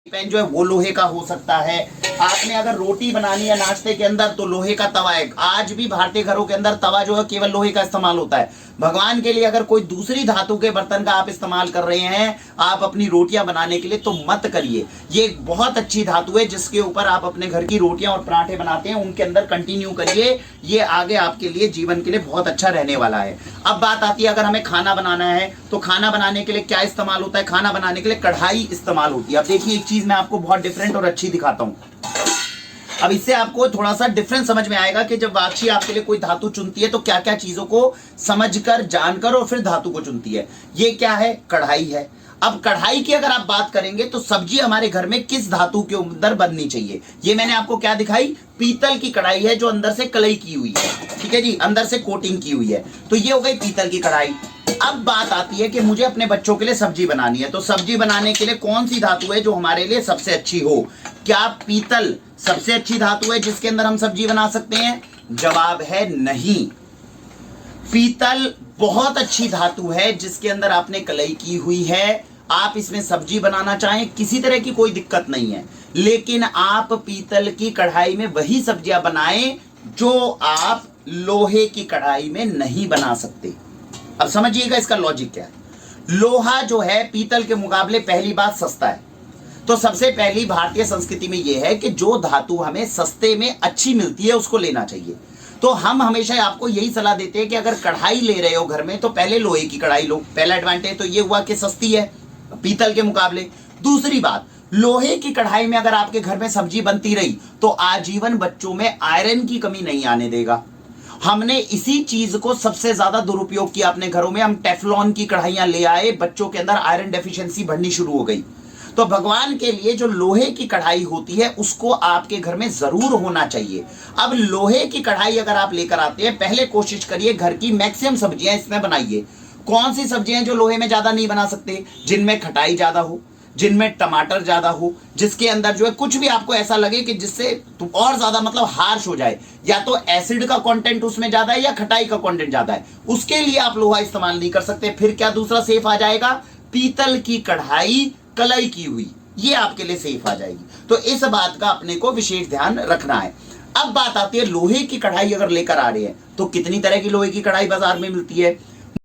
Pan जो है वो लोहे का हो सकता है। आपने अगर रोटी बनानी है नाश्ते के अंदर तो लोहे का तवा है। आज भी भारतीय घरों के अंदर तवा जो है केवल लोहे का इस्तेमाल होता है। भगवान के लिए अगर कोई दूसरी धातु के बर्तन का आप इस्तेमाल कर रहे हैं आप अपनी रोटियां बनाने के लिए तो मत करिए। ये एक बहुत अच्छी धातु है जिसके ऊपर आप अपने घर की रोटियां और पराठे बनाते हैं, उनके अंदर कंटिन्यू करिए। ये आगे आपके लिए जीवन के लिए बहुत अच्छा रहने वाला है। अब बात आती है अगर हमें खाना बनाना है तो खाना बनाने के लिए क्या इस्तेमाल होता है। खाना बनाने के लिए कढ़ाई इस्तेमाल होती है। अब देखिए एक चीज मैं आपको बहुत डिफरेंट और अच्छी दिखाता हूं। अब इससे आपको थोड़ा सा डिफरेंस समझ में आएगा कि जब वाक्षी आपके लिए कोई धातु चुनती है तो क्या क्या चीजों को समझकर जानकर और फिर धातु को चुनती है। ये क्या है, कढ़ाई है। अब कढ़ाई की अगर आप बात करेंगे तो सब्जी हमारे घर में किस धातु के अंदर बननी चाहिए। ये मैंने आपको क्या दिखाई, पीतल की कढ़ाई है जो अंदर से कलई की हुई है, ठीक है जी, अंदर से कोटिंग की हुई है। तो ये हो गई पीतल की कढ़ाई। अब बात आती है कि मुझे अपने बच्चों के लिए सब्जी बनानी है तो सब्जी बनाने के लिए कौन सी धातु है जो हमारे लिए सबसे अच्छी हो। क्या पीतल सबसे अच्छी धातु है जिसके अंदर हम सब्जी बना सकते हैं? जवाब है नहीं। पीतल बहुत अच्छी धातु है जिसके अंदर आपने कलई की हुई है। आप इसमें सब्जी बनाना चाहें किसी तरह की कोई दिक्कत नहीं है, लेकिन आप पीतल की कढ़ाई में वही सब्जियां बनाएं जो आप लोहे की कढ़ाई में नहीं बना सकते। अब समझिएगा इसका लॉजिक क्या है। लोहा जो है पीतल के मुकाबले पहली बात सस्ता है। तो सबसे पहली भारतीय संस्कृति में यह है कि जो धातु हमें सस्ते में अच्छी मिलती है उसको लेना चाहिए। तो हम हमेशा आपको यही सलाह देते हैं कि अगर कढ़ाई ले रहे हो घर में तो पहले लोहे की कढ़ाई लो। पहला एडवांटेज तो ये हुआ कि सस्ती है पीतल के मुकाबले। दूसरी बात, लोहे की कढ़ाई में अगर आपके घर में सब्जी बनती रही तो आजीवन बच्चों में आयरन की कमी नहीं आने देगा। हमने इसी चीज को सबसे ज्यादा दुरुपयोग किया अपने घरों में। हम टेफलॉन की कढ़ाइयां ले आए, बच्चों के अंदर आयरन डेफिशिएंसी बढ़नी शुरू हो गई। तो भगवान के लिए जो लोहे की कढ़ाई होती है उसको आपके घर में जरूर होना चाहिए। अब लोहे की कढ़ाई अगर आप लेकर आते हैं पहले कोशिश करिए घर की मैक्सिमम सब्जियां इसमें बनाइए। कौन सी सब्जियां जो लोहे में ज्यादा नहीं बना सकते? जिनमें खटाई ज्यादा हो, जिनमें टमाटर ज्यादा हो, जिसके अंदर जो है कुछ भी आपको ऐसा लगे कि जिससे और ज्यादा मतलब हार्श हो जाए, या तो एसिड का कंटेंट उसमें ज्यादा है या खटाई का कंटेंट ज्यादा है, उसके लिए आप लोहा इस्तेमाल नहीं कर सकते। फिर क्या दूसरा सेफ आ जाएगा? पीतल की कढ़ाई कलई की हुई, ये आपके लिए सेफ आ जाएगी। तो इस बात का अपने को विशेष ध्यान रखना है। अब बात आती है लोहे की कढ़ाई अगर लेकर आ रहे हैं तो कितनी तरह की लोहे की कढ़ाई बाजार में मिलती है।